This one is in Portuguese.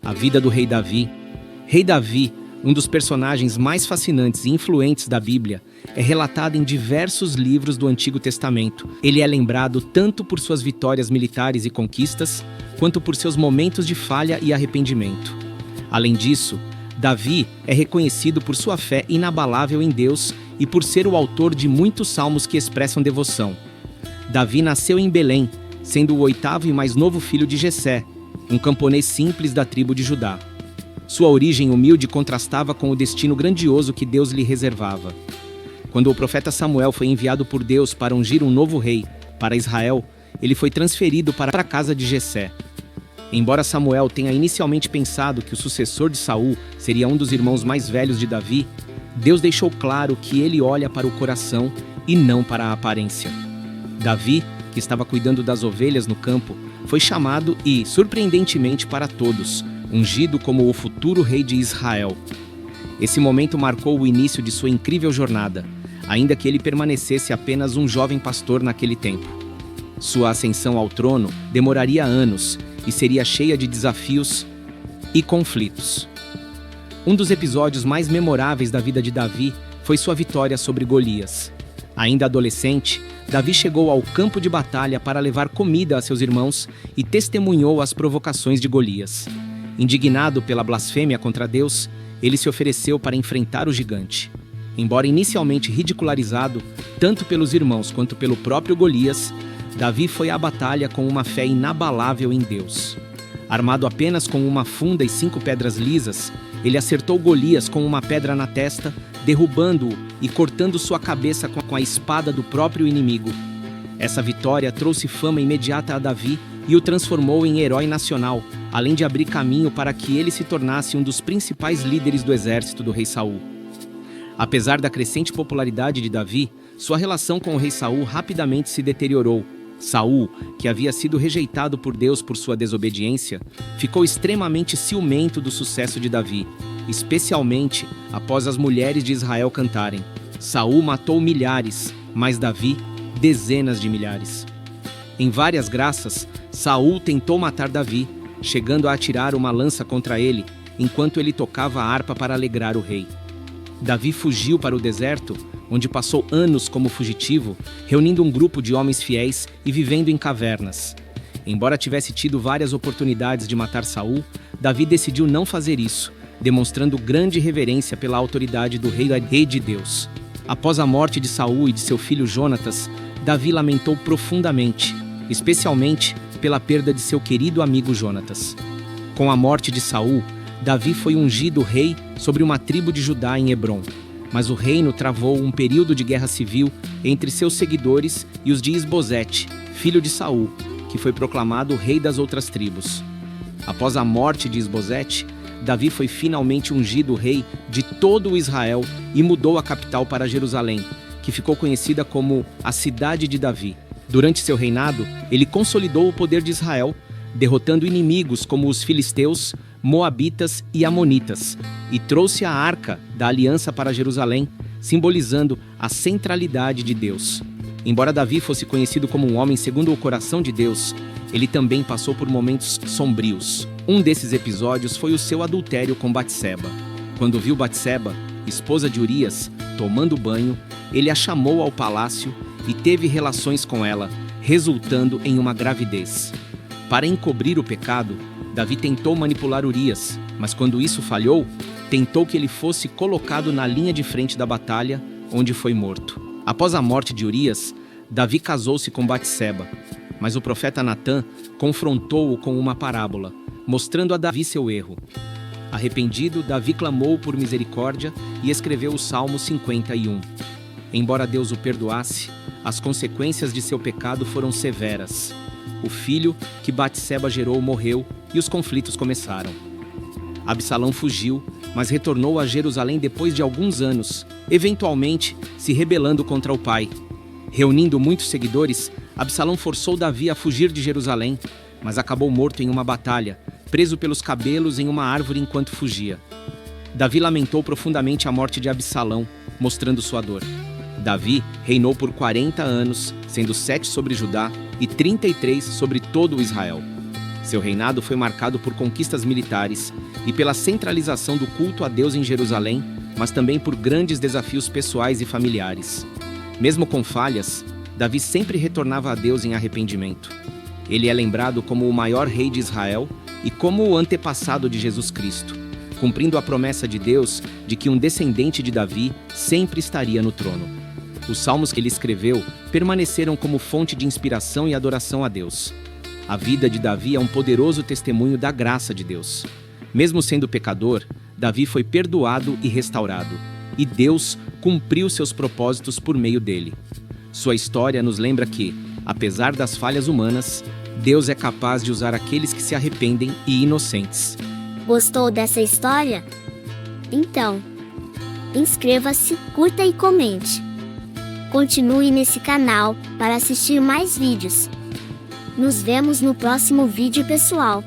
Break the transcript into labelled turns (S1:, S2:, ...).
S1: A vida do rei Davi. Rei Davi, um dos personagens mais fascinantes e influentes da Bíblia, é relatado em diversos livros do Antigo Testamento. Ele é lembrado tanto por suas vitórias militares e conquistas, quanto por seus momentos de falha e arrependimento. Além disso, Davi é reconhecido por sua fé inabalável em Deus e por ser o autor de muitos salmos que expressam devoção. Davi nasceu em Belém, sendo o 8º e mais novo filho de Jessé, um camponês simples da tribo de Judá. Sua origem humilde contrastava com o destino grandioso que Deus lhe reservava. Quando o profeta Samuel foi enviado por Deus para ungir um novo rei para Israel, ele foi transferido para a casa de Jessé. Embora Samuel tenha inicialmente pensado que o sucessor de Saul seria um dos irmãos mais velhos de Davi, Deus deixou claro que ele olha para o coração e não para a aparência. Davi, que estava cuidando das ovelhas no campo, foi chamado e, surpreendentemente para todos, ungido como o futuro rei de Israel. Esse momento marcou o início de sua incrível jornada, ainda que ele permanecesse apenas um jovem pastor naquele tempo. Sua ascensão ao trono demoraria anos e seria cheia de desafios e conflitos. Um dos episódios mais memoráveis da vida de Davi foi sua vitória sobre Golias. Ainda adolescente, Davi chegou ao campo de batalha para levar comida a seus irmãos e testemunhou as provocações de Golias. Indignado pela blasfêmia contra Deus, ele se ofereceu para enfrentar o gigante. Embora inicialmente ridicularizado, tanto pelos irmãos quanto pelo próprio Golias, Davi foi à batalha com uma fé inabalável em Deus. Armado apenas com uma funda e 5 pedras lisas, ele acertou Golias com uma pedra na testa, derrubando-o e cortando sua cabeça com a espada do próprio inimigo. Essa vitória trouxe fama imediata a Davi e o transformou em herói nacional, além de abrir caminho para que ele se tornasse um dos principais líderes do exército do rei Saul. Apesar da crescente popularidade de Davi, sua relação com o rei Saul rapidamente se deteriorou. Saul, que havia sido rejeitado por Deus por sua desobediência, ficou extremamente ciumento do sucesso de Davi, especialmente após as mulheres de Israel cantarem. Saul matou milhares, mas Davi, dezenas de milhares. Em várias graças, Saul tentou matar Davi, chegando a atirar uma lança contra ele, enquanto ele tocava a harpa para alegrar o rei. Davi fugiu para o deserto, onde passou anos como fugitivo, reunindo um grupo de homens fiéis e vivendo em cavernas. Embora tivesse tido várias oportunidades de matar Saul, Davi decidiu não fazer isso, demonstrando grande reverência pela autoridade do rei de Deus. Após a morte de Saul e de seu filho Jonatas, Davi lamentou profundamente, especialmente pela perda de seu querido amigo Jonatas. Com a morte de Saul, Davi foi ungido rei sobre uma tribo de Judá em Hebrom, mas o reino travou um período de guerra civil entre seus seguidores e os de Isbosete, filho de Saul, que foi proclamado rei das outras tribos. Após a morte de Isbosete, Davi foi finalmente ungido rei de todo o Israel e mudou a capital para Jerusalém, que ficou conhecida como a Cidade de Davi. Durante seu reinado, ele consolidou o poder de Israel, derrotando inimigos como os filisteus, moabitas e amonitas, e trouxe a Arca da Aliança para Jerusalém, simbolizando a centralidade de Deus. Embora Davi fosse conhecido como um homem segundo o coração de Deus, ele também passou por momentos sombrios. Um desses episódios foi o seu adultério com Batseba. Quando viu Batseba, esposa de Urias, tomando banho, ele a chamou ao palácio e teve relações com ela, resultando em uma gravidez. Para encobrir o pecado, Davi tentou manipular Urias, mas quando isso falhou, tentou que ele fosse colocado na linha de frente da batalha, onde foi morto. Após a morte de Urias, Davi casou-se com Batseba, mas o profeta Natã confrontou-o com uma parábola, mostrando a Davi seu erro. Arrependido, Davi clamou por misericórdia e escreveu o Salmo 51. Embora Deus o perdoasse, as consequências de seu pecado foram severas. O filho que Batseba gerou morreu e os conflitos começaram. Absalão fugiu, mas retornou a Jerusalém depois de alguns anos, eventualmente se rebelando contra o pai. Reunindo muitos seguidores, Absalão forçou Davi a fugir de Jerusalém, mas acabou morto em uma batalha, preso pelos cabelos em uma árvore enquanto fugia. Davi lamentou profundamente a morte de Absalão, mostrando sua dor. Davi reinou por 40 anos, sendo 7 sobre Judá e 33 sobre todo o Israel. Seu reinado foi marcado por conquistas militares e pela centralização do culto a Deus em Jerusalém, mas também por grandes desafios pessoais e familiares. Mesmo com falhas, Davi sempre retornava a Deus em arrependimento. Ele é lembrado como o maior rei de Israel e como o antepassado de Jesus Cristo, cumprindo a promessa de Deus de que um descendente de Davi sempre estaria no trono. Os salmos que ele escreveu permaneceram como fonte de inspiração e adoração a Deus. A vida de Davi é um poderoso testemunho da graça de Deus. Mesmo sendo pecador, Davi foi perdoado e restaurado, e Deus cumpriu seus propósitos por meio dele. Sua história nos lembra que, apesar das falhas humanas, Deus é capaz de usar aqueles que se arrependem e inocentes.
S2: Gostou dessa história? Então, inscreva-se, curta e comente. Continue nesse canal para assistir mais vídeos. Nos vemos no próximo vídeo, pessoal.